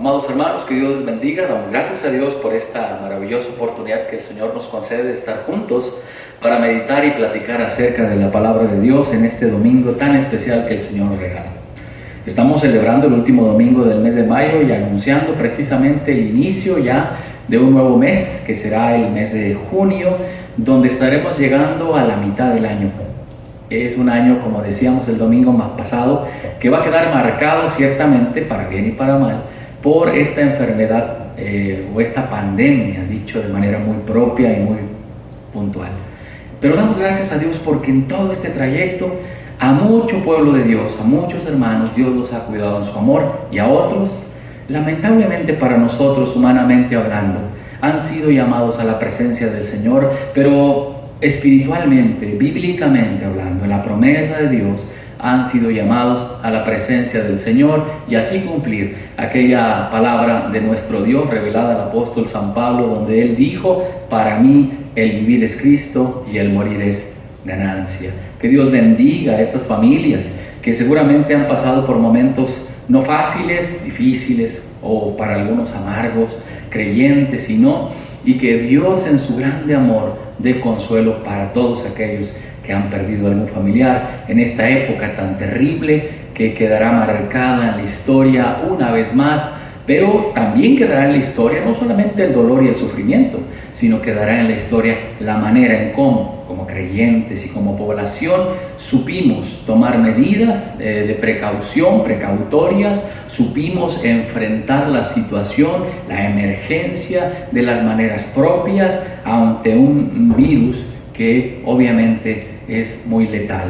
Amados hermanos, que Dios les bendiga. Damos gracias a Dios por esta maravillosa oportunidad que el Señor nos concede de estar juntos para meditar y platicar acerca de la palabra de Dios en este domingo tan especial que el Señor nos regala. Estamos celebrando el último domingo del mes de mayo y anunciando precisamente el inicio ya de un nuevo mes, que será el mes de junio, donde estaremos llegando a la mitad del año. Es un año, como decíamos el domingo más pasado, que va a quedar marcado ciertamente, para bien y para mal, por esta enfermedad o esta pandemia, dicho de manera muy propia y muy puntual. Pero damos gracias a Dios porque en todo este trayecto a mucho pueblo de Dios, a muchos hermanos, Dios los ha cuidado en su amor, y a otros, lamentablemente para nosotros, humanamente hablando, han sido llamados a la presencia del Señor, pero espiritualmente, bíblicamente hablando, en la promesa de Dios, han sido llamados a la presencia del Señor y así cumplir aquella palabra de nuestro Dios revelada al apóstol San Pablo, donde él dijo: para mí el vivir es Cristo y el morir es ganancia. Que Dios bendiga a estas familias que seguramente han pasado por momentos no fáciles, difíciles o para algunos amargos, creyentes y no, y que Dios en su grande amor dé consuelo para todos aquellos que han perdido algún familiar en esta época tan terrible que quedará marcada en la historia una vez más, pero también quedará en la historia no solamente el dolor y el sufrimiento, sino quedará en la historia la manera en cómo, como creyentes y como población, supimos tomar medidas de precaución, precautorias, supimos enfrentar la situación, la emergencia de las maneras propias ante un virus que obviamente es muy letal.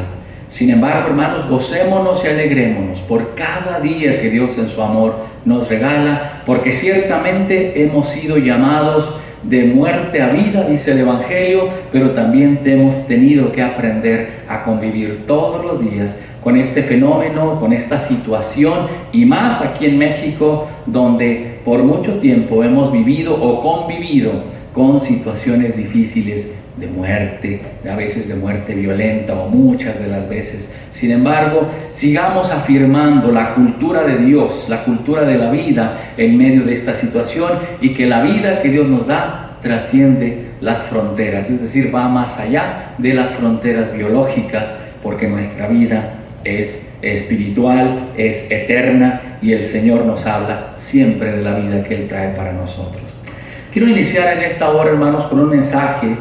Sin embargo, hermanos, gocémonos y alegrémonos por cada día que Dios en su amor nos regala, porque ciertamente hemos sido llamados de muerte a vida, dice el Evangelio, pero también hemos tenido que aprender a convivir todos los días con este fenómeno, con esta situación, y más aquí en México, donde por mucho tiempo hemos vivido o convivido con situaciones difíciles de muerte, a veces de muerte violenta o muchas de las veces. Sin embargo, sigamos afirmando la cultura de Dios, la cultura de la vida en medio de esta situación, y que la vida que Dios nos da trasciende las fronteras, es decir, va más allá de las fronteras biológicas, porque nuestra vida es espiritual, es eterna, y el Señor nos habla siempre de la vida que Él trae para nosotros. Quiero iniciar en esta hora, hermanos, con un mensaje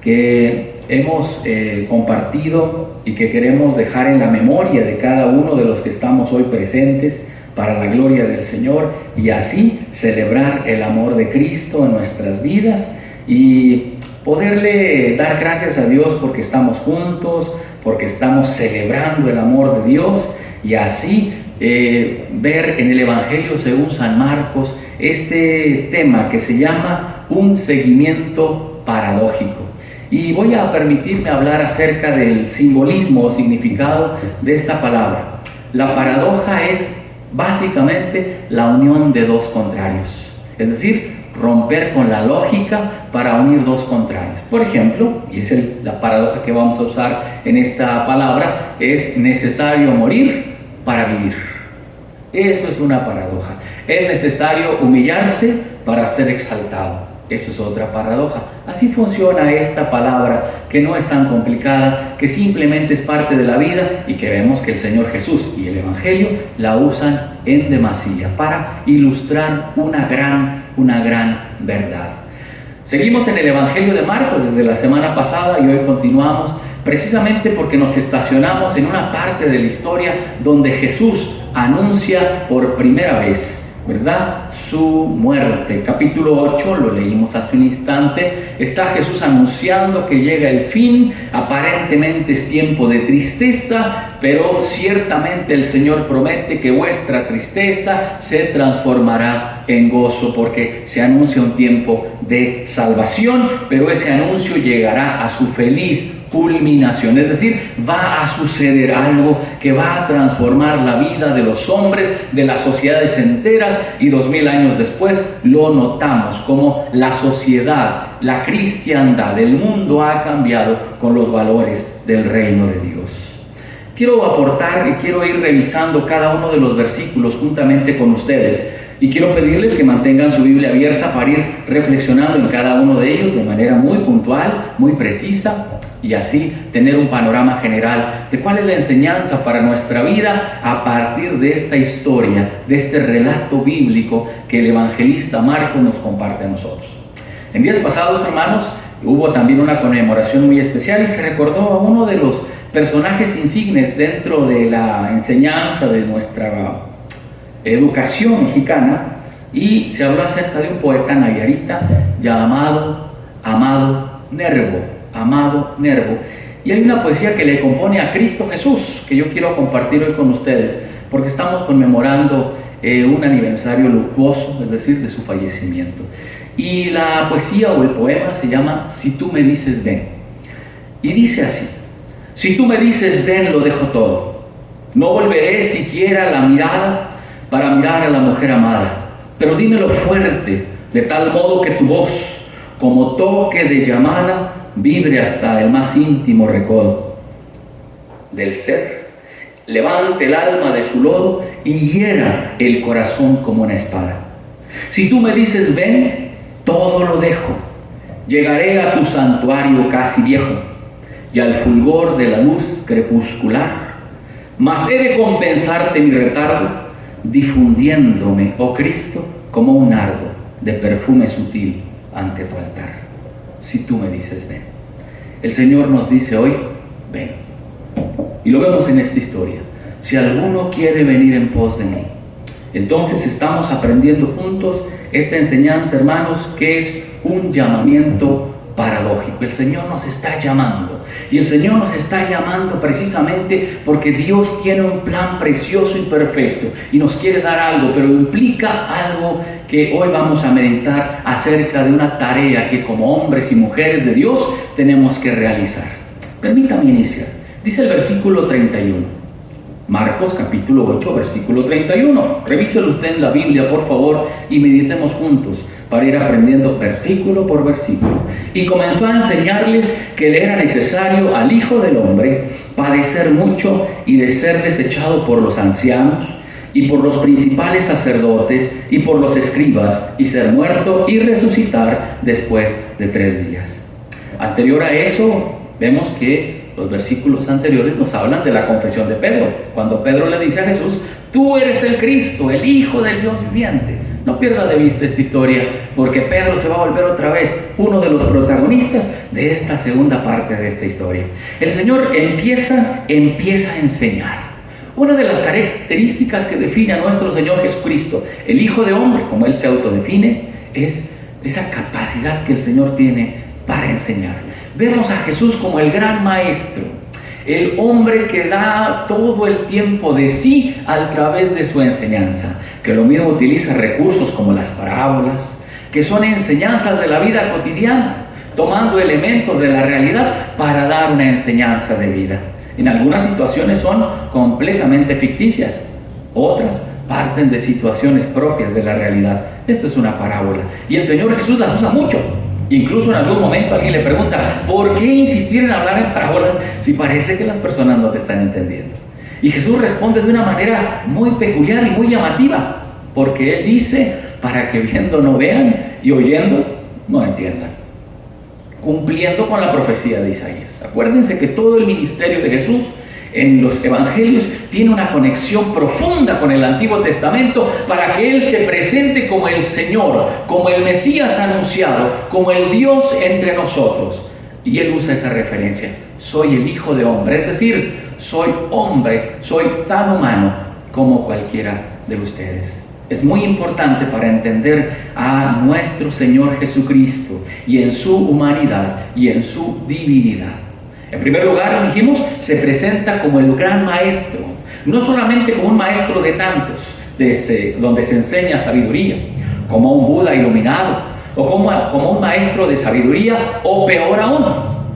que hemos compartido y que queremos dejar en la memoria de cada uno de los que estamos hoy presentes para la gloria del Señor, y así celebrar el amor de Cristo en nuestras vidas y poderle dar gracias a Dios porque estamos juntos, porque estamos celebrando el amor de Dios, y así ver en el Evangelio según San Marcos este tema que se llama un seguimiento paradójico. Y voy a permitirme hablar acerca del simbolismo o significado de esta palabra. La paradoja es básicamente la unión de dos contrarios, es decir, romper con la lógica para unir dos contrarios. Por ejemplo, y es la paradoja que vamos a usar en esta palabra, es necesario morir para vivir. Eso es una paradoja. Es necesario humillarse para ser exaltado. Eso es otra paradoja. Así funciona esta palabra, que no es tan complicada, que simplemente es parte de la vida, y que vemos que el Señor Jesús y el Evangelio la usan en demasía para ilustrar una gran verdad. Seguimos en el Evangelio de Marcos desde la semana pasada y hoy continuamos, precisamente porque nos estacionamos en una parte de la historia donde Jesús anuncia por primera vez, ¿verdad?, su muerte. Capítulo 8, lo leímos hace un instante, está Jesús anunciando que llega el fin. Aparentemente es tiempo de tristeza, pero ciertamente el Señor promete que vuestra tristeza se transformará en gozo, porque se anuncia un tiempo de salvación, pero ese anuncio llegará a su feliz culminación, es decir, va a suceder algo que va a transformar la vida de los hombres, de las sociedades enteras, y 2000 años después lo notamos como la sociedad, la cristiandad, el mundo ha cambiado con los valores del reino de Dios. Quiero aportar y quiero ir revisando cada uno de los versículos juntamente con ustedes, Y quiero pedirles que mantengan su Biblia abierta para ir reflexionando en cada uno de ellos de manera muy puntual, muy precisa, y así tener un panorama general de cuál es la enseñanza para nuestra vida a partir de esta historia, de este relato bíblico que el evangelista Marcos nos comparte a nosotros. En días pasados, hermanos, hubo también una conmemoración muy especial y se recordó a uno de los personajes insignes dentro de la enseñanza de nuestra educación mexicana, y se habló acerca de un poeta nayarita llamado Amado Nervo, y hay una poesía que le compone a Cristo Jesús que yo quiero compartir hoy con ustedes porque estamos conmemorando un aniversario luctuoso, es decir, de su fallecimiento. Y la poesía o el poema se llama Si tú me dices ven, y dice así: si tú me dices ven, lo dejo todo, no volveré siquiera la mirada para mirar a la mujer amada, pero dímelo fuerte, de tal modo que tu voz, como toque de llamada, vibre hasta el más íntimo recodo del ser, levante el alma de su lodo y hiera el corazón como una espada. Si tú me dices ven, todo lo dejo, llegaré a tu santuario casi viejo y al fulgor de la luz crepuscular, mas he de compensarte mi retardo, difundiéndome, oh Cristo, como un nardo de perfume sutil ante tu altar. Si tú me dices ven. El Señor nos dice hoy, ven. Y lo vemos en esta historia. Si alguno quiere venir en pos de mí. Entonces estamos aprendiendo juntos esta enseñanza, hermanos, que es un llamamiento paradójico. El Señor nos está llamando, y el Señor nos está llamando precisamente porque Dios tiene un plan precioso y perfecto y nos quiere dar algo, pero implica algo que hoy vamos a meditar acerca de una tarea que como hombres y mujeres de Dios tenemos que realizar. Permítame iniciar. Dice el versículo 31, Marcos capítulo 8, versículo 31. Revíselo usted en la Biblia, por favor, y meditemos juntos para ir aprendiendo versículo por versículo. Y comenzó a enseñarles que le era necesario al Hijo del Hombre padecer mucho y de ser desechado por los ancianos y por los principales sacerdotes y por los escribas, y ser muerto y resucitar después de 3 días. Anterior a eso, vemos que los versículos anteriores nos hablan de la confesión de Pedro, cuando Pedro le dice a Jesús: tú eres el Cristo, el Hijo del Dios viviente. No pierda de vista esta historia, porque Pedro se va a volver otra vez uno de los protagonistas de esta segunda parte de esta historia. El Señor empieza a enseñar. Una de las características que define a nuestro Señor Jesucristo, el Hijo de Hombre, como Él se autodefine, es esa capacidad que el Señor tiene para enseñar. Vemos a Jesús como el gran maestro, el hombre que da todo el tiempo de sí a través de su enseñanza, que lo mismo utiliza recursos como las parábolas, que son enseñanzas de la vida cotidiana, tomando elementos de la realidad para dar una enseñanza de vida. En algunas situaciones son completamente ficticias, otras parten de situaciones propias de la realidad. Esto es una parábola y el Señor Jesús las usa mucho. Incluso en algún momento alguien le pregunta: ¿por qué insistir en hablar en parábolas si parece que las personas no te están entendiendo? Y Jesús responde de una manera muy peculiar y muy llamativa, porque Él dice: para que viendo no vean y oyendo no entiendan, cumpliendo con la profecía de Isaías. Acuérdense que todo el ministerio de Jesús en los evangelios tiene una conexión profunda con el Antiguo Testamento para que Él se presente como el Señor, como el Mesías anunciado, como el Dios entre nosotros. Y Él usa esa referencia: soy el Hijo de Hombre, es decir, soy hombre, soy tan humano como cualquiera de ustedes. Es muy importante para entender a nuestro Señor Jesucristo y en su humanidad y en su divinidad. En primer lugar, dijimos, se presenta como el gran maestro, no solamente como un maestro de tantos, donde se enseña sabiduría, como un Buda iluminado, o como un maestro de sabiduría, o peor aún,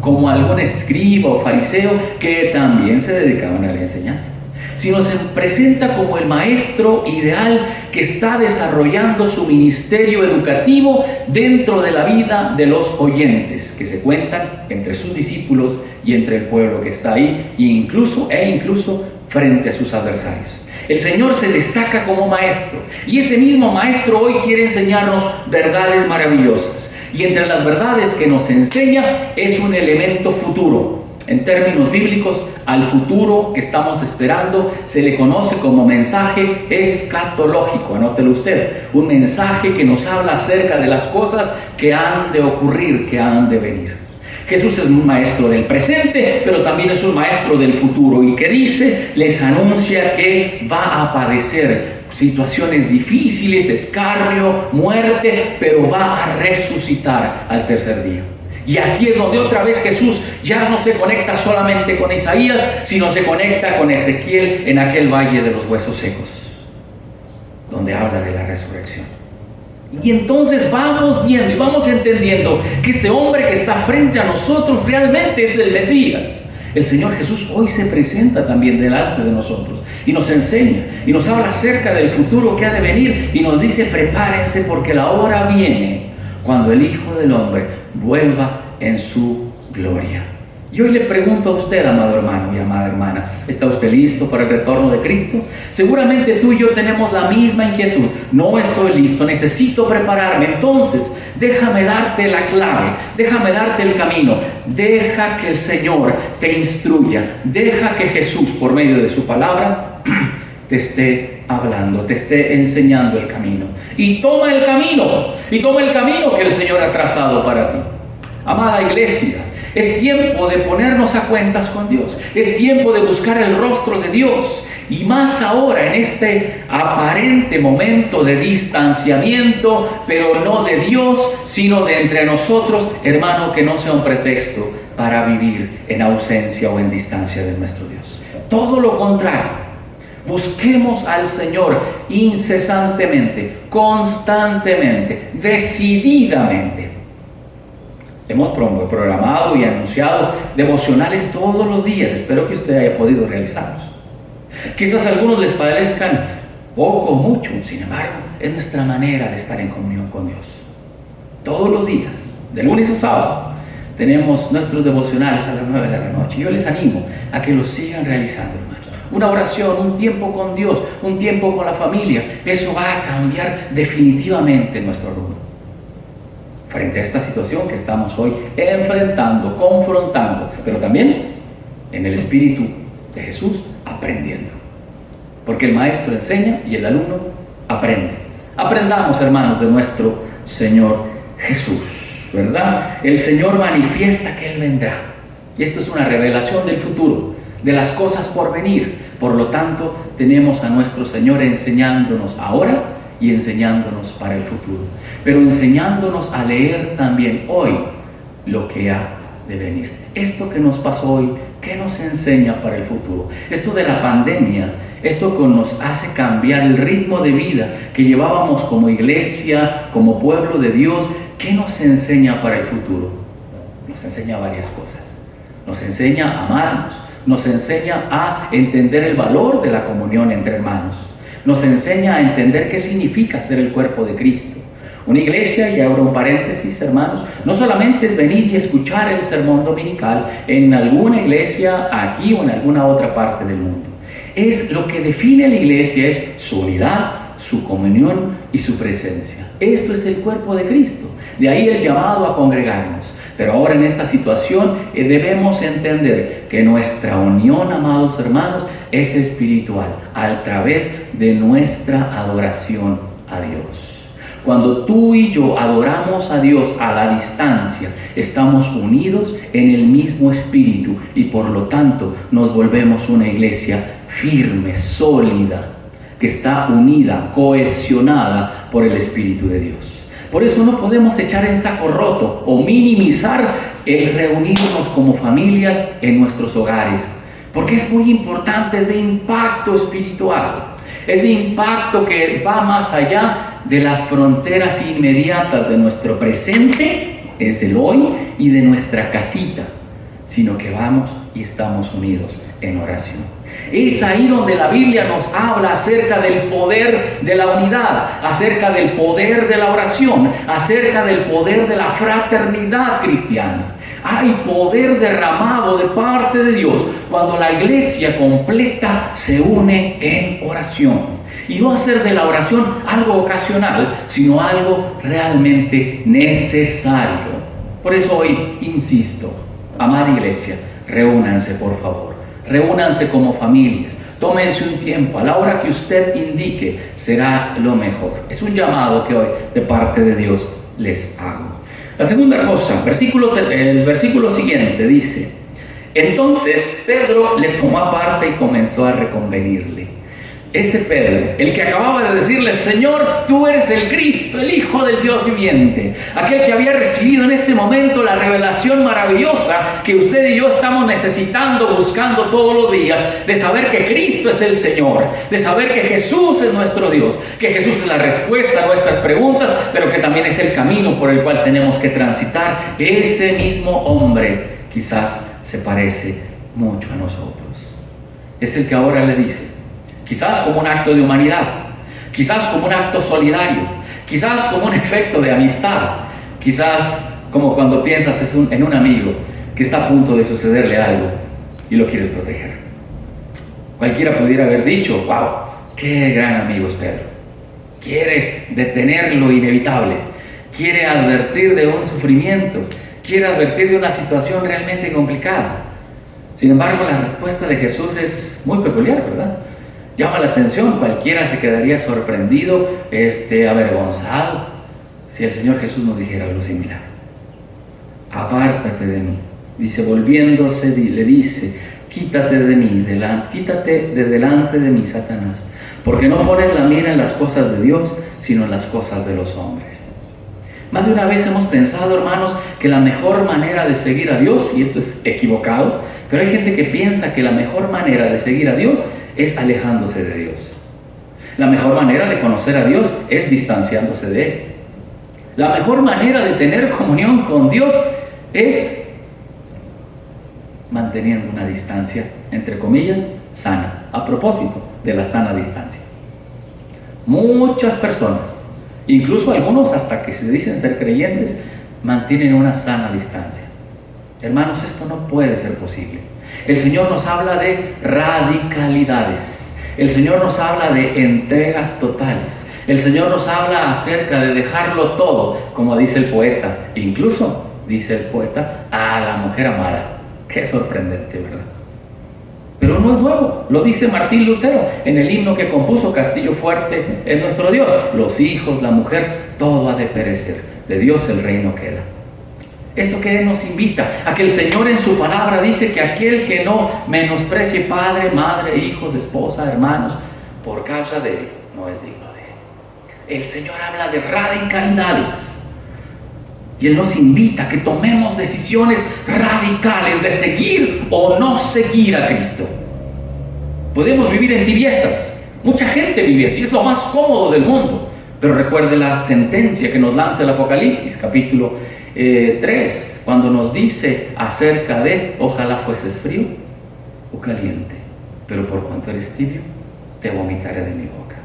como algún escriba o fariseo que también se dedicaban a la enseñanza, sino se presenta como el maestro ideal que está desarrollando su ministerio educativo dentro de la vida de los oyentes, que se cuentan entre sus discípulos y entre el pueblo que está ahí, e incluso frente a sus adversarios. El Señor se destaca como maestro, y ese mismo maestro hoy quiere enseñarnos verdades maravillosas. Y entre las verdades que nos enseña es un elemento futuro. En términos bíblicos, al futuro que estamos esperando se le conoce como mensaje escatológico. Anótelo usted, un mensaje que nos habla acerca de las cosas que han de ocurrir, que han de venir. Jesús es un maestro del presente, pero también es un maestro del futuro, y que dice, les anuncia que va a padecer situaciones difíciles, escarnio, muerte, pero va a resucitar al tercer día. Y aquí es donde otra vez Jesús ya no se conecta solamente con Isaías, sino se conecta con Ezequiel en aquel valle de los huesos secos, donde habla de la resurrección. Y entonces vamos viendo y vamos entendiendo que este hombre que está frente a nosotros realmente es el Mesías. El Señor Jesús hoy se presenta también delante de nosotros y nos enseña y nos habla acerca del futuro que ha de venir, y nos dice: prepárense porque la hora viene cuando el Hijo del Hombre vuelva en su gloria. Y hoy le pregunto a usted, amado hermano y amada hermana, ¿está usted listo para el retorno de Cristo? Seguramente tú y yo tenemos la misma inquietud. No estoy listo, necesito prepararme. Entonces, déjame darte la clave, déjame darte el camino. Deja que el Señor te instruya. Deja que Jesús, por medio de su palabra, te esté hablando, te esté enseñando el camino. Y toma el camino que el Señor ha trazado para ti. Amada iglesia, es tiempo de ponernos a cuentas con Dios. Es tiempo de buscar el rostro de Dios. Y más ahora en este aparente momento de distanciamiento, pero no de Dios, sino de entre nosotros, hermano, que no sea un pretexto para vivir en ausencia o en distancia de nuestro Dios. Todo lo contrario. Busquemos al Señor incesantemente, constantemente, decididamente. Hemos programado y anunciado devocionales todos los días. Espero que usted haya podido realizarlos. Quizás a algunos les parezcan poco o mucho, sin embargo, es nuestra manera de estar en comunión con Dios. Todos los días, de lunes a sábado, tenemos nuestros devocionales a las 9 de la noche. Yo les animo a que los sigan realizando, hermanos. Una oración, un tiempo con Dios, un tiempo con la familia, eso va a cambiar definitivamente nuestro rumbo. Frente a esta situación que estamos hoy enfrentando, confrontando, pero también en el Espíritu de Jesús aprendiendo. Porque el maestro enseña y el alumno aprende. Aprendamos, hermanos, de nuestro Señor Jesús, ¿verdad? El Señor manifiesta que Él vendrá. Y esto es una revelación del futuro, de las cosas por venir. Por lo tanto, tenemos a nuestro Señor enseñándonos ahora y enseñándonos para el futuro, pero enseñándonos a leer también hoy lo que ha de venir. Esto que nos pasó hoy, ¿qué nos enseña para el futuro? Esto de la pandemia, esto que nos hace cambiar el ritmo de vida que llevábamos como iglesia, como pueblo de Dios, ¿qué nos enseña para el futuro? Nos enseña varias cosas. Nos enseña a amarnos, nos enseña a entender el valor de la comunión entre hermanos. Nos enseña a entender qué significa ser el cuerpo de Cristo. Una iglesia, y abro un paréntesis, hermanos, no solamente es venir y escuchar el sermón dominical en alguna iglesia aquí o en alguna otra parte del mundo. Es lo que define a la iglesia, es su unidad, su comunión y su presencia. Esto es el cuerpo de Cristo. De ahí el llamado a congregarnos. Pero ahora en esta situación debemos entender que nuestra unión, amados hermanos, es espiritual a través de nuestra adoración a Dios. Cuando tú y yo adoramos a Dios a la distancia, estamos unidos en el mismo espíritu y por lo tanto nos volvemos una iglesia firme, sólida, que está unida, cohesionada por el Espíritu de Dios. Por eso no podemos echar en saco roto o minimizar el reunirnos como familias en nuestros hogares, porque es muy importante, es de impacto espiritual, es de impacto que va más allá de las fronteras inmediatas de nuestro presente, es el hoy, y de nuestra casita. sino que vamos y estamos unidos en oración. Es ahí donde la Biblia nos habla acerca del poder de la unidad, acerca del poder de la oración, acerca del poder de la fraternidad cristiana. Hay poder derramado de parte de Dios cuando la iglesia completa se une en oración. Y no hacer de la oración algo ocasional, sino algo realmente necesario. Por eso hoy insisto, amada iglesia, reúnanse por favor. Reúnanse como familias, tómense un tiempo, a la hora que usted indique será lo mejor. Es un llamado que hoy de parte de Dios les hago. La segunda cosa, el versículo siguiente dice: entonces Pedro le tomó aparte y comenzó a reconvenirle. Ese Pedro, el que acababa de decirle: Señor, tú eres el Cristo, el Hijo del Dios viviente, aquel que había recibido en ese momento la revelación maravillosa que usted y yo estamos necesitando, buscando todos los días, de saber que Cristo es el Señor, de saber que Jesús es nuestro Dios, que Jesús es la respuesta a nuestras preguntas, pero que también es el camino por el cual tenemos que transitar. Ese mismo hombre quizás se parece mucho a nosotros. Es el que ahora le dice, quizás como un acto de humanidad, quizás como un acto solidario, quizás como un efecto de amistad, quizás como cuando piensas en un amigo que está a punto de sucederle algo y lo quieres proteger. Cualquiera pudiera haber dicho: wow, qué gran amigo es Pedro. Quiere detener lo inevitable, quiere advertir de un sufrimiento, quiere advertir de una situación realmente complicada. Sin embargo, la respuesta de Jesús es muy peculiar, ¿verdad? Llama la atención. Cualquiera se quedaría sorprendido, avergonzado, si el Señor Jesús nos dijera algo similar. Apártate de mí, dice, volviéndose, le dice: quítate de delante de mí, Satanás, porque no pones la mira en las cosas de Dios, sino en las cosas de los hombres. Más de una vez hemos pensado, hermanos, que la mejor manera de seguir a Dios, y esto es equivocado, pero hay gente que piensa que la mejor manera de seguir a Dios es alejándose de Dios. La mejor manera de conocer a Dios es distanciándose de Él. La mejor manera de tener comunión con Dios es manteniendo una distancia, entre comillas, sana. A propósito de la sana distancia. Muchas personas, incluso algunos hasta que se dicen ser creyentes, mantienen una sana distancia. Hermanos, esto no puede ser posible. El Señor nos habla de radicalidades. El Señor nos habla de entregas totales. El Señor nos habla acerca de dejarlo todo, como dice el poeta. Incluso, dice el poeta, a la mujer amada. Qué sorprendente, ¿verdad? Pero no es nuevo. Lo dice Martín Lutero en el himno que compuso: Castillo fuerte es nuestro Dios. Los hijos, la mujer, todo ha de perecer. De Dios el reino queda. Esto que nos invita a que el Señor en su palabra dice que aquel que no menosprecie padre, madre, hijos, esposa, hermanos, por causa de Él, no es digno de Él. El Señor habla de radicalidades y Él nos invita a que tomemos decisiones radicales de seguir o no seguir a Cristo. Podemos vivir en tibiezas. Mucha gente vive así, es lo más cómodo del mundo. Pero recuerde la sentencia que nos lanza el Apocalipsis, capítulo 3, cuando nos dice acerca de: ojalá fueses frío o caliente, pero por cuanto eres tibio, te vomitaré de mi boca.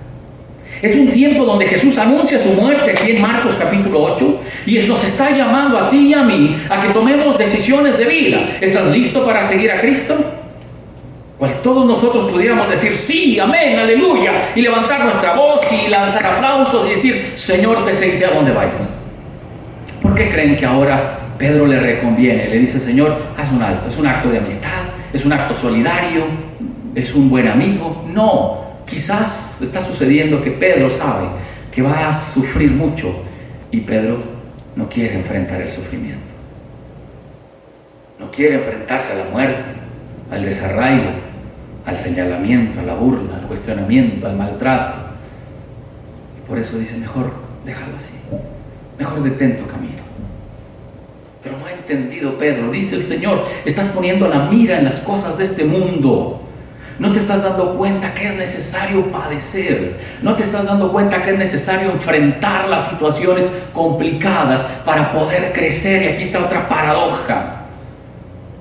Es un tiempo donde Jesús anuncia su muerte aquí en Marcos capítulo 8 y nos está llamando a ti y a mí a que tomemos decisiones de vida. ¿Estás listo para seguir a Cristo? Pues todos nosotros pudiéramos decir sí, amén, aleluya, y levantar nuestra voz y lanzar aplausos y decir: Señor, te seguiré a donde vayas. ¿Por qué creen que ahora Pedro le reconviene? Le dice: Señor, haz un alto. ¿Es un acto de amistad? ¿Es un acto solidario? ¿Es un buen amigo? No, quizás está sucediendo que Pedro sabe que va a sufrir mucho y Pedro no quiere enfrentar el sufrimiento. No quiere enfrentarse a la muerte, al desarraigo, al señalamiento, a la burla, al cuestionamiento, al maltrato. Y por eso dice: mejor déjalo así. Mejor detén tu camino. Pero no ha entendido Pedro. Dice el Señor: estás poniendo la mira en las cosas de este mundo. No te estás dando cuenta que es necesario padecer. No te estás dando cuenta que es necesario enfrentar las situaciones complicadas para poder crecer. Y aquí está otra paradoja.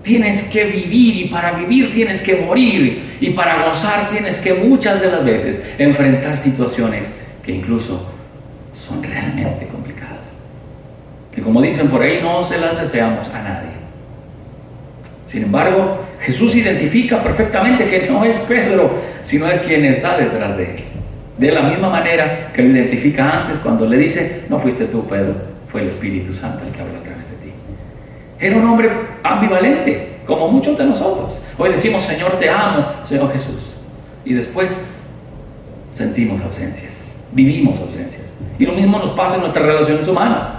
tienes que vivir, y para vivir tienes que morir, y para gozar tienes que muchas de las veces enfrentar situaciones que incluso son realmente complicadas, que como dicen por ahí, no se las deseamos a nadie. Sin embargo, Jesús identifica perfectamente que no es Pedro, sino es quien está detrás de él. De la misma manera que lo identifica antes cuando le dice, no fuiste tú, Pedro, fue el Espíritu Santo el que habló a través de ti. Era un hombre ambivalente, como muchos de nosotros. Hoy decimos, Señor, te amo, Señor Jesús. Y después sentimos ausencias, vivimos ausencias. Y lo mismo nos pasa en nuestras relaciones humanas.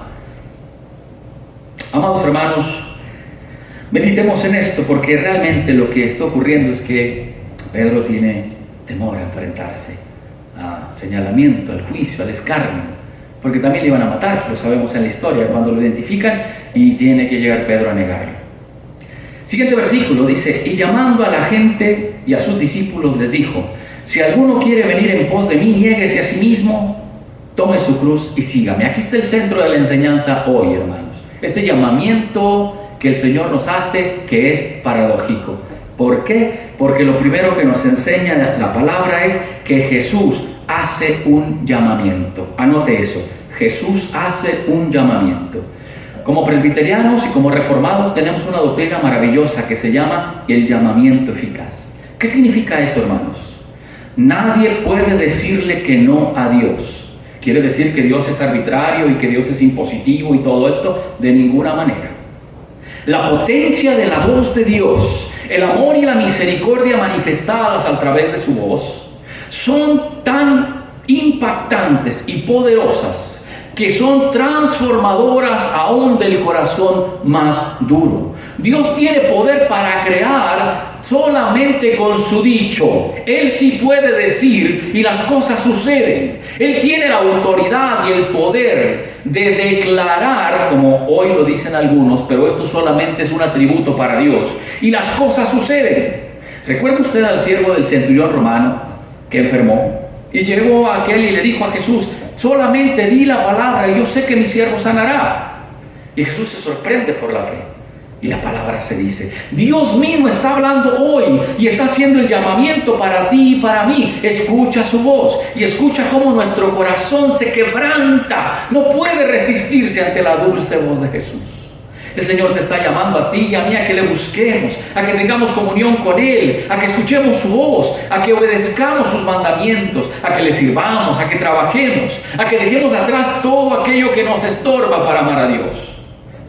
Amados hermanos, meditemos en esto, porque realmente lo que está ocurriendo es que Pedro tiene temor a enfrentarse al señalamiento, al juicio, al escarnio, porque también le iban a matar, lo sabemos en la historia, cuando lo identifican, y tiene que llegar Pedro a negarlo. Siguiente versículo dice, y llamando a la gente y a sus discípulos les dijo, si alguno quiere venir en pos de mí, niéguese a sí mismo, tome su cruz y sígame. Aquí está el centro de la enseñanza hoy, hermanos. Este llamamiento que el Señor nos hace, que es paradójico. ¿Por qué? Porque lo primero que nos enseña la palabra es que Jesús hace un llamamiento. Anote eso, Jesús hace un llamamiento. Como presbiterianos y como reformados tenemos una doctrina maravillosa que se llama el llamamiento eficaz. ¿Qué significa esto, hermanos? Nadie puede decirle que no a Dios. ¿Quiere decir que Dios es arbitrario y que Dios es impositivo y todo esto? De ninguna manera. La potencia de la voz de Dios, el amor y la misericordia manifestadas a través de su voz, son tan impactantes y poderosas que son transformadoras aún del corazón más duro. Dios tiene poder para crear solamente con su dicho. Él sí puede decir y las cosas suceden. Él tiene la autoridad y el poder de declarar, como hoy lo dicen algunos, pero esto solamente es un atributo para Dios, y las cosas suceden. ¿Recuerda usted al siervo del centurión romano que enfermó? Y llegó aquel y le dijo a Jesús, solamente di la palabra y yo sé que mi siervo sanará. Y Jesús se sorprende por la fe. Y la palabra se dice, Dios mismo está hablando hoy y está haciendo el llamamiento para ti y para mí. Escucha su voz y escucha cómo nuestro corazón se quebranta. No puede resistirse ante la dulce voz de Jesús. El Señor te está llamando a ti y a mí a que le busquemos, a que tengamos comunión con Él, a que escuchemos su voz, a que obedezcamos sus mandamientos, a que le sirvamos, a que trabajemos, a que dejemos atrás todo aquello que nos estorba para amar a Dios.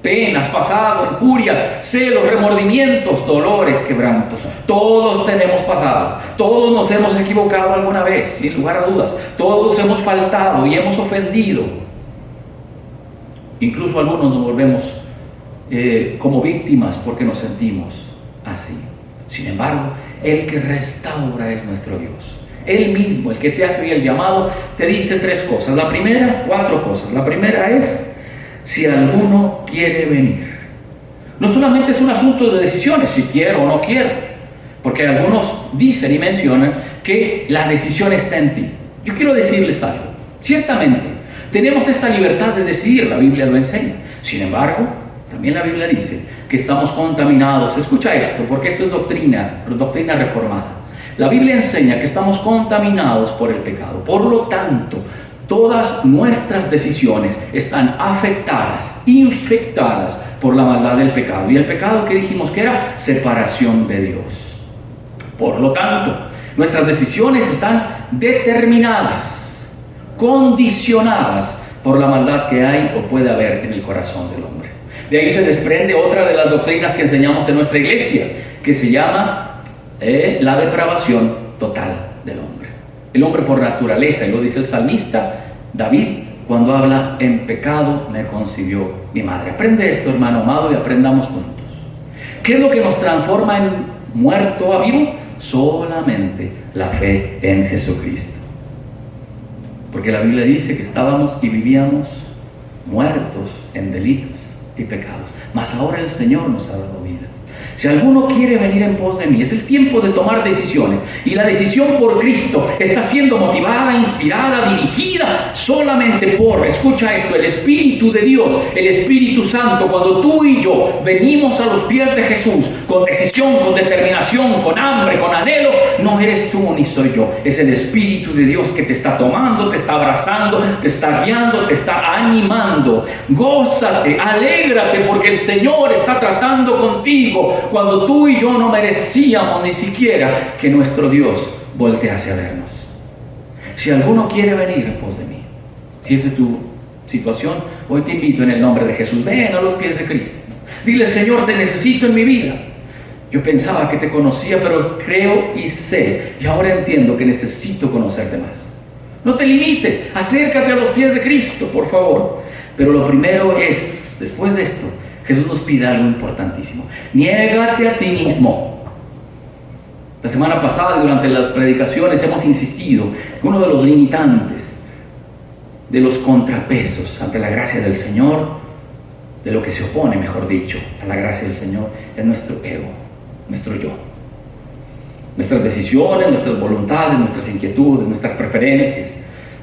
Penas, pasado, injurias, celos, remordimientos, dolores, quebrantos. Todos tenemos pasado, todos nos hemos equivocado alguna vez, sin lugar a dudas. Todos hemos faltado y hemos ofendido. Incluso algunos nos volvemos como víctimas porque nos sentimos así. Sin embargo, el que restaura es nuestro Dios. Él mismo, el que te hace el llamado, te dice cuatro cosas. La primera es, si alguno quiere venir. No solamente es un asunto de decisiones, si quiero o no quiero, porque algunos dicen y mencionan que la decisión está en ti. Yo quiero decirles algo. Ciertamente, tenemos esta libertad de decidir, la Biblia lo enseña. Sin embargo, también la Biblia dice que estamos contaminados. Escucha esto, porque esto es doctrina reformada. La Biblia enseña que estamos contaminados por el pecado. Por lo tanto, todas nuestras decisiones están afectadas, infectadas por la maldad del pecado. Y el pecado que dijimos que era separación de Dios. Por lo tanto, nuestras decisiones están determinadas, condicionadas por la maldad que hay o puede haber en el corazón del hombre. De ahí se desprende otra de las doctrinas que enseñamos en nuestra iglesia, que se llama la depravación total del hombre. El hombre por naturaleza, y lo dice el salmista David, cuando habla, en pecado me concibió mi madre. Aprende esto, hermano amado, y aprendamos juntos. ¿Qué es lo que nos transforma en muerto a vivo? Solamente la fe en Jesucristo. Porque la Biblia dice que estábamos y vivíamos muertos en delitos y pecados, mas ahora el Señor nos ha dado vida. Si alguno quiere venir en pos de mí, es el tiempo de tomar decisiones. Y la decisión por Cristo está siendo motivada, inspirada, dirigida solamente por, escucha esto, el Espíritu de Dios, el Espíritu Santo. Cuando tú y yo venimos a los pies de Jesús con decisión, con determinación, con hambre, con anhelo, no eres tú ni soy yo. Es el Espíritu de Dios que te está tomando, te está abrazando, te está guiando, te está animando. Gózate, alégrate, porque el Señor está tratando contigo cuando tú y yo no merecíamos ni siquiera que nuestro Dios voltee hacia vernos. Si alguno quiere venir en pos de mí, si esa es tu situación, hoy te invito en el nombre de Jesús, ven a los pies de Cristo. Dile: Señor, te necesito en mi vida. Yo pensaba que te conocía, pero creo y sé, y ahora entiendo que necesito conocerte más. No te limites, acércate a los pies de Cristo, por favor. Pero lo primero es, después de esto, Jesús nos pide algo importantísimo: niégate a ti mismo. La semana pasada, durante las predicaciones, hemos insistido que uno de los limitantes, de los contrapesos ante la gracia del Señor, de lo que se opone, mejor dicho, a la gracia del Señor, es nuestro ego, nuestro yo. Nuestras decisiones, nuestras voluntades, nuestras inquietudes, nuestras preferencias,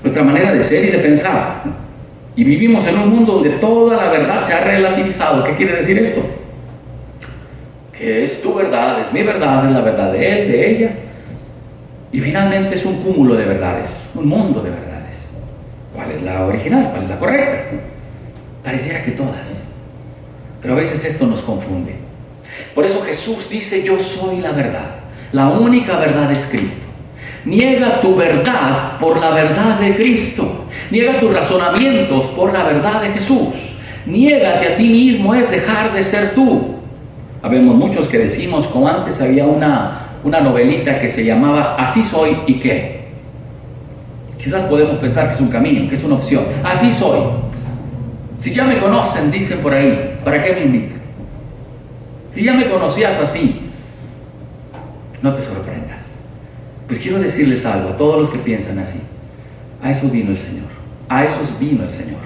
nuestra manera de ser y de pensar. Y vivimos en un mundo donde toda la verdad se ha relativizado. ¿Qué quiere decir esto? Que es tu verdad, es mi verdad, es la verdad de él, de ella. Y finalmente es un cúmulo de verdades, un mundo de verdades. ¿Cuál es la original? ¿Cuál es la correcta? Pareciera que todas. Pero a veces esto nos confunde. Por eso Jesús dice: yo soy la verdad. La única verdad es Cristo. Niega tu verdad por la verdad de Cristo. Niega tus razonamientos por la verdad de Jesús. Niégate a ti mismo es dejar de ser tú. Habemos muchos que decimos, como antes había una novelita que se llamaba Así soy y qué. Quizás podemos pensar que es un camino, que es una opción. Así soy. Si ya me conocen, dicen por ahí, ¿para qué me invitan? Si ya me conocías así, no te sorprendas. Pues quiero decirles algo a todos los que piensan así. A eso vino el Señor. A esos vino el Señor.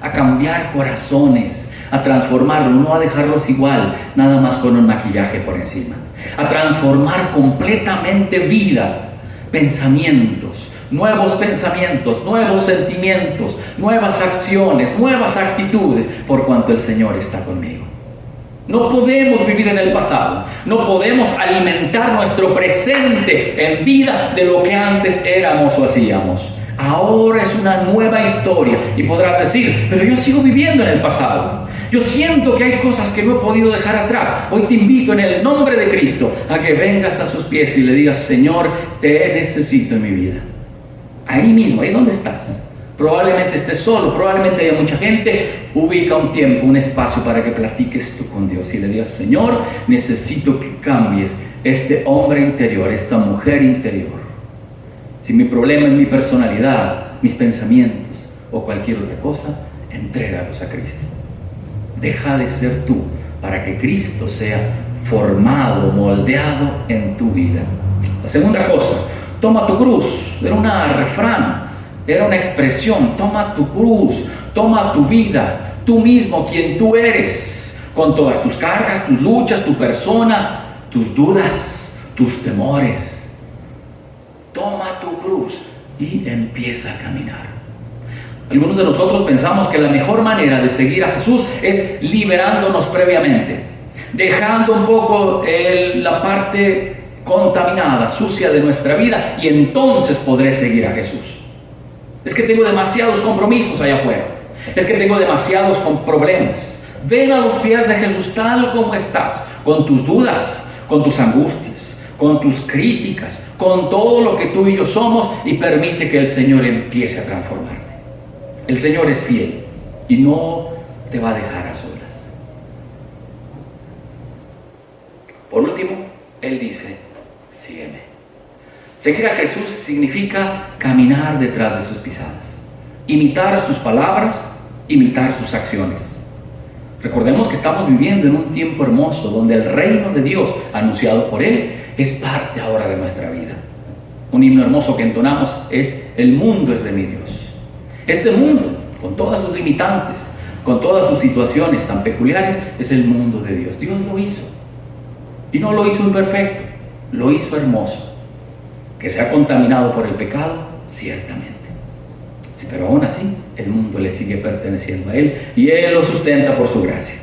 A cambiar corazones, a transformarlos, no a dejarlos igual, nada más con un maquillaje por encima. A transformar completamente vidas, pensamientos, nuevos sentimientos, nuevas acciones, nuevas actitudes, por cuanto el Señor está conmigo. No podemos vivir en el pasado, no podemos alimentar nuestro presente en vida de lo que antes éramos o hacíamos. Ahora es una nueva historia y podrás decir: pero yo sigo viviendo en el pasado. Yo siento que hay cosas que no he podido dejar atrás. Hoy te invito en el nombre de Cristo a que vengas a sus pies y le digas: Señor, te necesito en mi vida. Ahí mismo, ahí donde estás. Probablemente estés solo, probablemente haya mucha gente. Ubica un tiempo, un espacio para que platiques tú con Dios y le digas: Señor, necesito que cambies este hombre interior, esta mujer interior. Si mi problema es mi personalidad, mis pensamientos o cualquier otra cosa, entrégalos a Cristo. Deja de ser tú para que Cristo sea formado, moldeado en tu vida. La segunda cosa: toma tu cruz. Era un refrán, era una expresión. Toma tu cruz, toma tu vida, tú mismo, quien tú eres, con todas tus cargas, tus luchas, tu persona, tus dudas, tus temores. Toma tu cruz y empieza a caminar. Algunos de nosotros pensamos que la mejor manera de seguir a Jesús es liberándonos previamente, dejando un poco la parte contaminada, sucia de nuestra vida, y entonces podré seguir a Jesús. Es que tengo demasiados compromisos allá afuera, es que tengo demasiados problemas. Ven a los pies de Jesús tal como estás, con tus dudas, con tus angustias, con tus críticas, con todo lo que tú y yo somos, y permite que el Señor empiece a transformarte. El Señor es fiel y no te va a dejar a solas. Por último, Él dice: sígueme. Seguir a Jesús significa caminar detrás de sus pisadas, imitar sus palabras, imitar sus acciones. Recordemos que estamos viviendo en un tiempo hermoso donde el reino de Dios, anunciado por Él, es parte ahora de nuestra vida. Un himno hermoso que entonamos es: el mundo es de mi Dios. Este mundo, con todas sus limitantes, con todas sus situaciones tan peculiares, es el mundo de Dios. Dios lo hizo. Y no lo hizo imperfecto, lo hizo hermoso. Que se ha contaminado por el pecado, ciertamente. Sí, pero aún así, el mundo le sigue perteneciendo a Él y Él lo sustenta por su gracia.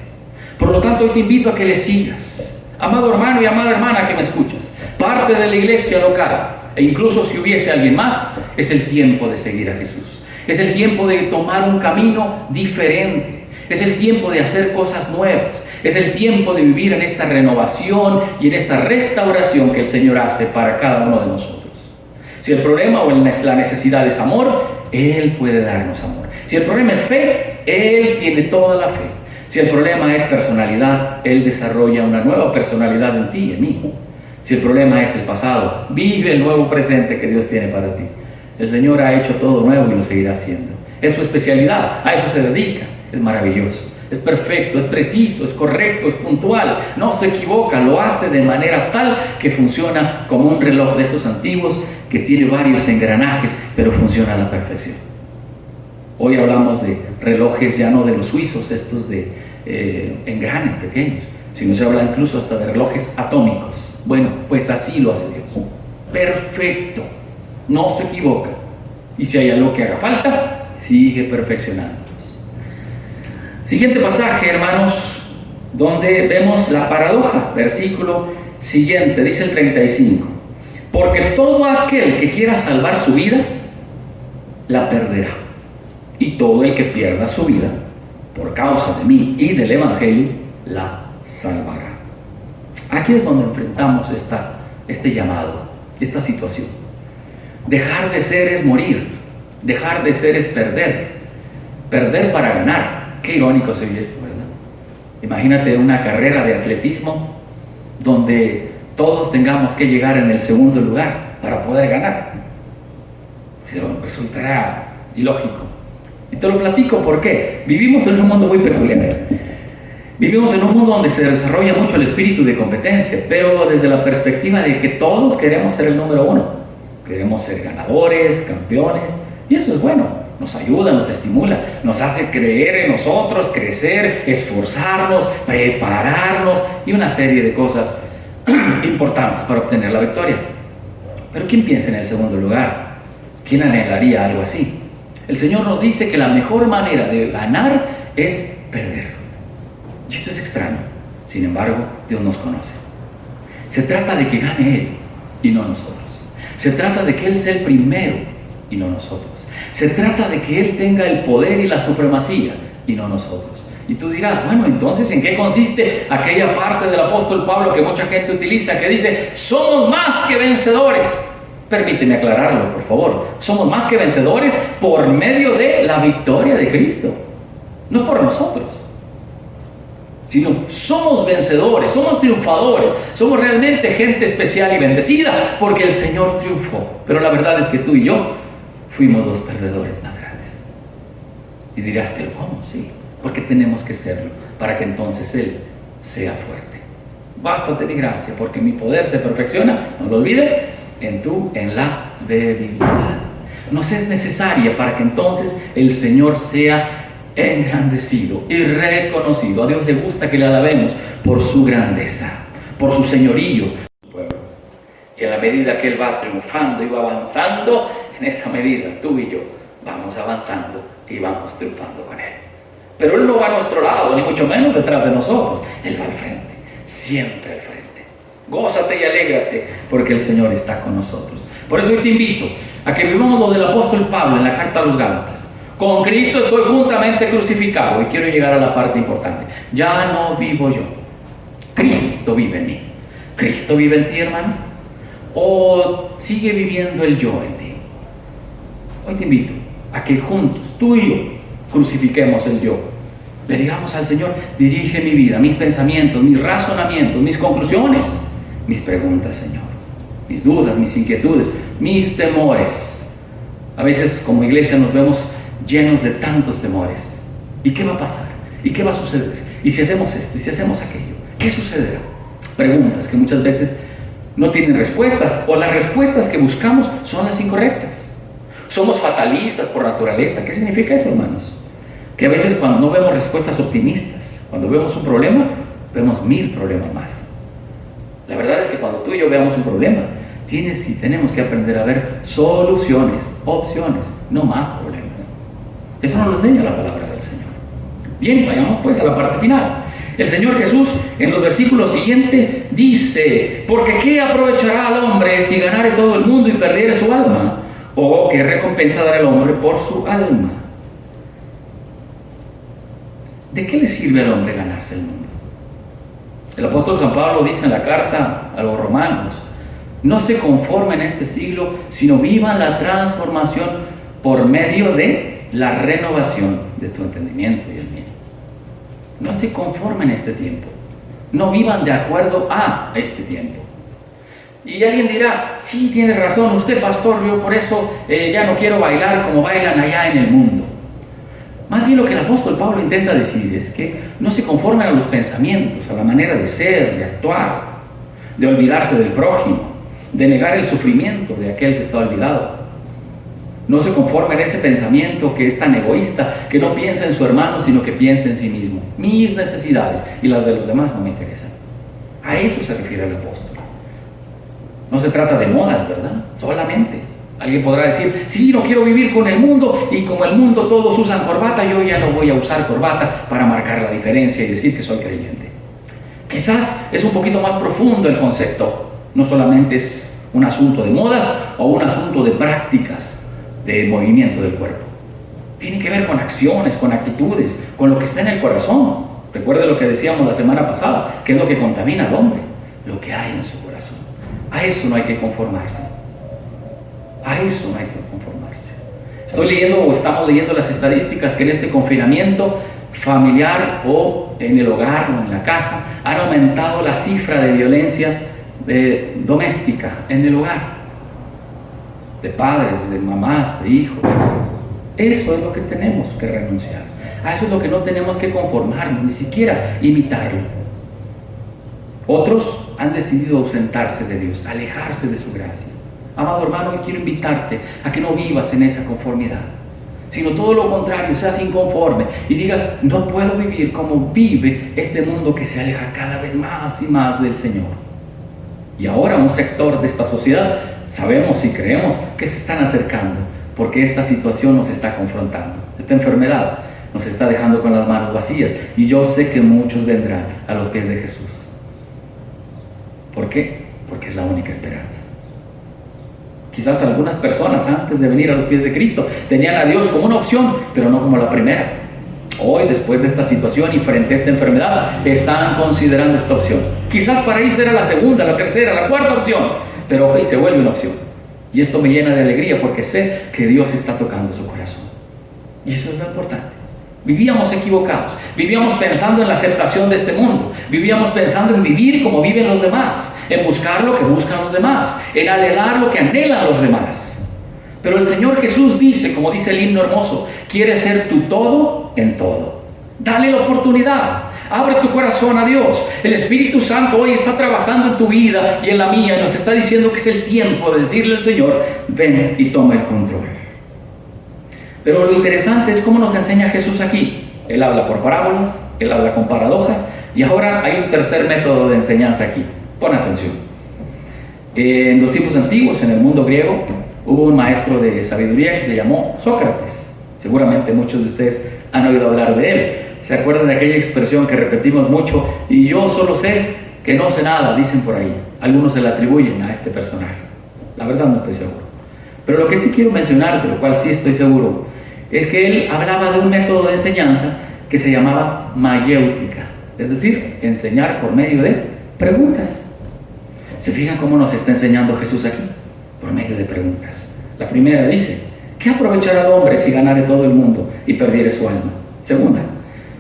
Por lo tanto, hoy te invito a que le sigas. Amado hermano y amada hermana que me escuchas, parte de la iglesia local, e incluso si hubiese alguien más, es el tiempo de seguir a Jesús. Es el tiempo de tomar un camino diferente. Es el tiempo de hacer cosas nuevas. Es el tiempo de vivir en esta renovación y en esta restauración que el Señor hace para cada uno de nosotros. Si el problema o la necesidad es amor, Él puede darnos amor. Si el problema es fe, Él tiene toda la fe. Si el problema es personalidad, Él desarrolla una nueva personalidad en ti y en mí. Si el problema es el pasado, vive el nuevo presente que Dios tiene para ti. El Señor ha hecho todo nuevo y lo seguirá haciendo. Es su especialidad, a eso se dedica. Es maravilloso, es perfecto, es preciso, es correcto, es puntual. No se equivoca, lo hace de manera tal que funciona como un reloj de esos antiguos que tiene varios engranajes, pero funciona a la perfección. Hoy hablamos de relojes ya no de los suizos, estos de engranes pequeños, sino se habla incluso hasta de relojes atómicos. Bueno, pues así lo hace Dios. Perfecto, no se equivoca. Y si hay algo que haga falta, sigue perfeccionándonos. Siguiente pasaje, hermanos, donde vemos la paradoja. Versículo siguiente, dice el 35. Porque todo aquel que quiera salvar su vida, la perderá. Y todo el que pierda su vida, por causa de mí y del Evangelio, la salvará. Aquí es donde enfrentamos este llamado, esta situación. Dejar de ser es morir. Dejar de ser es perder. Perder para ganar. Qué irónico sería esto, ¿verdad? Imagínate una carrera de atletismo donde todos tengamos que llegar en el segundo lugar para poder ganar. Resultará ilógico. Y te lo platico porque vivimos en un mundo muy peculiar. Vivimos en un mundo donde se desarrolla mucho el espíritu de competencia, pero desde la perspectiva de que todos queremos ser el número uno. Queremos ser ganadores, campeones, y eso es bueno. Nos ayuda, nos estimula, nos hace creer en nosotros, crecer, esforzarnos, prepararnos y una serie de cosas importantes para obtener la victoria. Pero ¿quién piensa en el segundo lugar? ¿Quién anhelaría algo así? El Señor nos dice que la mejor manera de ganar es perder. Y esto es extraño. Sin embargo, Dios nos conoce. Se trata de que gane Él y no nosotros. Se trata de que Él sea el primero y no nosotros. Se trata de que Él tenga el poder y la supremacía y no nosotros. Y tú dirás, bueno, entonces ¿en qué consiste aquella parte del apóstol Pablo que mucha gente utiliza que dice, somos más que vencedores? Permíteme aclararlo, por favor. Somos más que vencedores por medio de la victoria de Cristo, no por nosotros, sino somos vencedores, somos triunfadores, somos realmente gente especial y bendecida porque el Señor triunfó. Pero la verdad es que tú y yo fuimos los perdedores más grandes. Y dirás, pero ¿cómo? Sí, porque tenemos que serlo para que entonces Él sea fuerte. Bástate mi gracia, porque mi poder se perfecciona, no lo olvides, en la debilidad. Nos es necesaria para que entonces el Señor sea engrandecido y reconocido. A Dios le gusta que le alabemos por su grandeza, por su señorío. Y en la medida que Él va triunfando y va avanzando, en esa medida tú y yo vamos avanzando y vamos triunfando con Él. Pero Él no va a nuestro lado, ni mucho menos detrás de nosotros. Él va al frente, siempre al frente. Gózate y alégrate porque el Señor está con nosotros. Por eso hoy te invito a que vivamos lo del apóstol Pablo en la carta a los Gálatas. Con Cristo estoy juntamente crucificado. Y quiero llegar a la parte importante. Ya no vivo yo, Cristo vive en mí. ¿Cristo vive en ti, hermano? ¿O sigue viviendo el yo en ti? Hoy te invito a que juntos, tú y yo, crucifiquemos el yo. Le digamos al Señor, dirige mi vida, mis pensamientos, mis razonamientos, mis conclusiones, mis preguntas, Señor, mis dudas, mis inquietudes, mis temores. A veces como iglesia nos vemos llenos de tantos temores. ¿Y qué va a pasar? ¿Y qué va a suceder? ¿Y si hacemos esto? ¿Y si hacemos aquello? ¿Qué sucederá? Preguntas que muchas veces no tienen respuestas, o las respuestas que buscamos son las incorrectas. Somos fatalistas por naturaleza. ¿Qué significa eso, hermanos? Que a veces cuando no vemos respuestas optimistas, cuando vemos un problema, vemos 1000 problemas más. La verdad es que cuando tú y yo veamos un problema, tienes y tenemos que aprender a ver soluciones, opciones, no más problemas. Eso nos lo enseña la palabra del Señor. Bien, vayamos pues a la parte final. El Señor Jesús en los versículos siguientes dice: porque ¿qué aprovechará al hombre si ganare todo el mundo y perdiere su alma? ¿O qué recompensa dará el hombre por su alma? ¿De qué le sirve al hombre ganarse el mundo? El apóstol San Pablo dice en la carta a los romanos: no se conformen en este siglo, sino vivan la transformación por medio de la renovación de tu entendimiento y el mío. No se conformen en este tiempo, no vivan de acuerdo a este tiempo. Y alguien dirá: sí, tiene razón usted, pastor, yo por eso ya no quiero bailar como bailan allá en el mundo. Más bien lo que el apóstol Pablo intenta decir es que no se conformen a los pensamientos, a la manera de ser, de actuar, de olvidarse del prójimo, de negar el sufrimiento de aquel que está olvidado. No se conformen a ese pensamiento que es tan egoísta, que no piensa en su hermano, sino que piensa en sí mismo. Mis necesidades y las de los demás no me interesan. A eso se refiere el apóstol. No se trata de modas, ¿verdad? Solamente. Alguien podrá decir: sí, no quiero vivir con el mundo, y como el mundo todos usan corbata, yo ya no voy a usar corbata para marcar la diferencia y decir que soy creyente. Quizás es un poquito más profundo el concepto. No solamente es un asunto de modas o un asunto de prácticas de movimiento del cuerpo. Tiene que ver con acciones, con actitudes, con lo que está en el corazón. Recuerde lo que decíamos la semana pasada, que es lo que contamina al hombre, lo que hay en su corazón. A eso no hay que conformarse. A eso no hay que conformarse. Estoy leyendo, o estamos leyendo las estadísticas, que en este confinamiento familiar o en el hogar o en la casa han aumentado la cifra de violencia doméstica en el hogar, de padres, de mamás, de hijos. Eso es lo que tenemos que renunciar. A eso es lo que no tenemos que conformarnos, ni siquiera imitarlo. Otros han decidido ausentarse de Dios, alejarse de su gracia. Amado hermano, yo quiero invitarte a que no vivas en esa conformidad, sino todo lo contrario, seas inconforme y digas: no puedo vivir como vive este mundo que se aleja cada vez más y más del Señor. Y ahora un sector de esta sociedad sabemos y creemos que se están acercando, porque esta situación nos está confrontando. Esta enfermedad nos está dejando con las manos vacías, y yo sé que muchos vendrán a los pies de Jesús. ¿Por qué? Porque es la única esperanza. Quizás algunas personas antes de venir a los pies de Cristo tenían a Dios como una opción, pero no como la primera. Hoy, después de esta situación y frente a esta enfermedad, están considerando esta opción. Quizás para ellos era la segunda, la tercera, la cuarta opción, pero hoy se vuelve una opción. Y esto me llena de alegría, porque sé que Dios está tocando su corazón. Y eso es lo importante. Vivíamos equivocados, vivíamos pensando en la aceptación de este mundo, vivíamos pensando en vivir como viven los demás, en buscar lo que buscan los demás, en anhelar lo que anhelan los demás. Pero el Señor Jesús dice, como dice el himno hermoso: quieres ser tu todo en todo. Dale la oportunidad, abre tu corazón a Dios. El Espíritu Santo hoy está trabajando en tu vida y en la mía, y nos está diciendo que es el tiempo de decirle al Señor: ven y toma el control. Pero lo interesante es cómo nos enseña Jesús aquí. Él habla por parábolas, Él habla con paradojas, y ahora hay un tercer método de enseñanza aquí. Pon atención. En los tiempos antiguos, en el mundo griego, hubo un maestro de sabiduría que se llamó Sócrates. Seguramente muchos de ustedes han oído hablar de él. ¿Se acuerdan de aquella expresión que repetimos mucho? Y yo solo sé que no sé nada, dicen por ahí. Algunos se la atribuyen a este personaje. La verdad no estoy seguro. Pero lo que sí quiero mencionar, de lo cual sí estoy seguro, es que él hablaba de un método de enseñanza que se llamaba mayéutica, es decir, enseñar por medio de preguntas. ¿Se fijan cómo nos está enseñando Jesús aquí? Por medio de preguntas. La primera dice: ¿qué aprovechará el hombre si ganare todo el mundo y perdiere su alma? Segunda: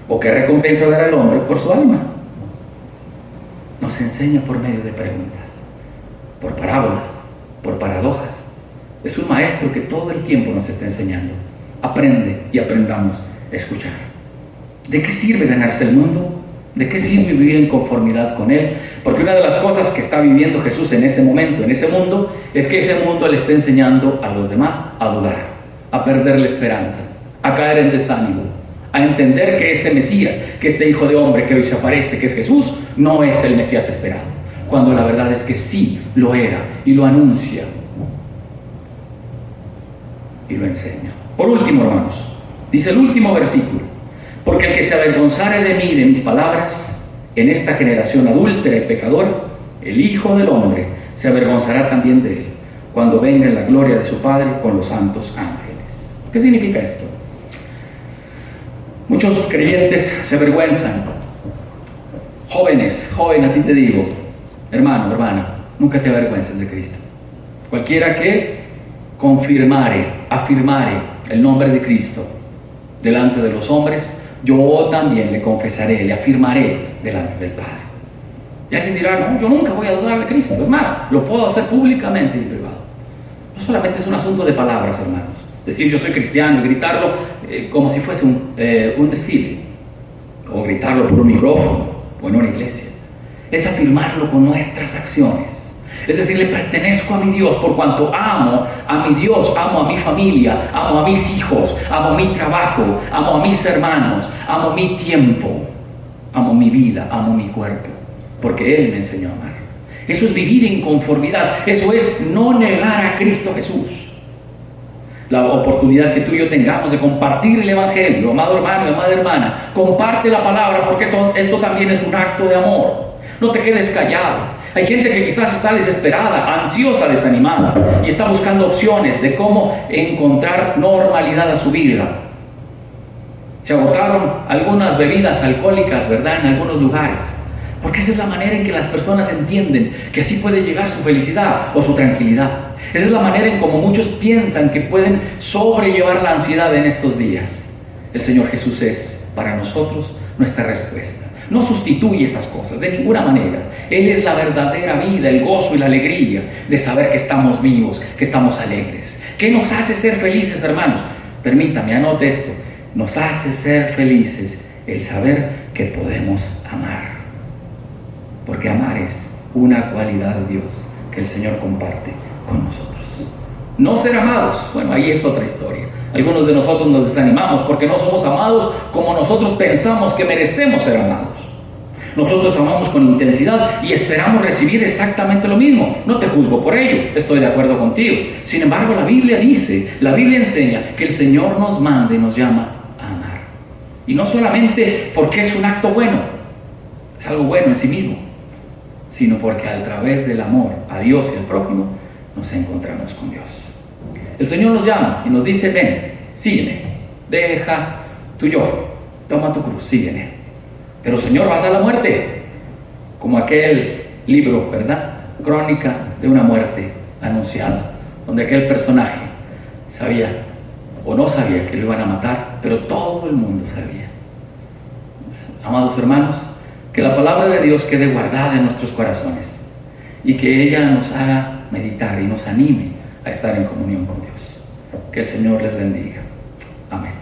¿o qué recompensa dará el hombre por su alma? Nos enseña por medio de preguntas, por parábolas, por paradojas. Es un maestro que todo el tiempo nos está enseñando. Aprende y aprendamos a escuchar. ¿De qué sirve ganarse el mundo? ¿De qué sirve vivir en conformidad con Él? Porque una de las cosas que está viviendo Jesús en ese momento, en ese mundo, es que ese mundo le está enseñando a los demás a dudar, a perder la esperanza, a caer en desánimo, a entender que este Mesías, que este Hijo de Hombre que hoy se aparece, que es Jesús, no es el Mesías esperado. cuando la verdad es que sí lo era, y lo anuncia y lo enseña. Por último, hermanos, dice el último versículo: porque el que se avergonzare de mí y de mis palabras en esta generación adúltera y pecadora, el Hijo del Hombre se avergonzará también de él cuando venga en la gloria de su Padre con los santos ángeles. ¿Qué significa esto? Muchos creyentes se avergüenzan. Joven, a ti te digo, hermano, hermana, nunca te avergüences de Cristo. Cualquiera que afirmare el nombre de Cristo delante de los hombres, yo también le confesaré, le afirmaré delante del Padre. Y alguien dirá: no, yo nunca voy a dudar de Cristo. Es más, lo puedo hacer públicamente y privado. No solamente es un asunto de palabras, hermanos. Decir yo soy cristiano y gritarlo como si fuese un desfile, o gritarlo por un micrófono o en una iglesia. Es afirmarlo con nuestras acciones. Es decir, le pertenezco a mi Dios por cuanto amo a mi Dios, amo a mi familia, amo a mis hijos, amo mi trabajo, amo a mis hermanos, amo mi tiempo, amo mi vida, amo mi cuerpo, porque Él me enseñó a amar. Eso es vivir en conformidad, eso es no negar a Cristo Jesús. La oportunidad que tú y yo tengamos de compartir el Evangelio, amado hermano y amada hermana, comparte la palabra, porque esto también es un acto de amor. No te quedes callado. Hay gente que quizás está desesperada, ansiosa, desanimada, y está buscando opciones de cómo encontrar normalidad a su vida. Se agotaron algunas bebidas alcohólicas, ¿verdad?, en algunos lugares, porque esa es la manera en que las personas entienden que así puede llegar su felicidad o su tranquilidad. Esa es la manera en como muchos piensan que pueden sobrellevar la ansiedad en estos días. El Señor Jesús es para nosotros nuestra respuesta. No sustituye esas cosas de ninguna manera. Él es la verdadera vida, el gozo y la alegría de saber que estamos vivos, que estamos alegres. ¿Qué nos hace ser felices, hermanos? Permítame, anote esto. Nos hace ser felices el saber que podemos amar. Porque amar es una cualidad de Dios que el Señor comparte con nosotros. No ser amados, bueno, ahí es otra historia. Algunos de nosotros nos desanimamos porque no somos amados como nosotros pensamos que merecemos ser amados. Nosotros amamos con intensidad y esperamos recibir exactamente lo mismo. No te juzgo por ello, estoy de acuerdo contigo. Sin embargo, la Biblia enseña que el Señor nos manda y nos llama a amar. Y no solamente porque es un acto bueno, es algo bueno en sí mismo, sino porque a través del amor a Dios y al prójimo nos encontramos con Dios. El Señor nos llama y nos dice: ven, sígueme, deja tu yo, toma tu cruz, sígueme. Pero Señor, vas a la muerte, como aquel libro, ¿verdad?, Crónica de una muerte anunciada, donde aquel personaje sabía o no sabía que lo iban a matar, pero todo el mundo sabía. Amados hermanos, que la palabra de Dios quede guardada en nuestros corazones y que ella nos haga meditar y nos anime a estar en comunión con Dios. Que el Señor les bendiga. Amén.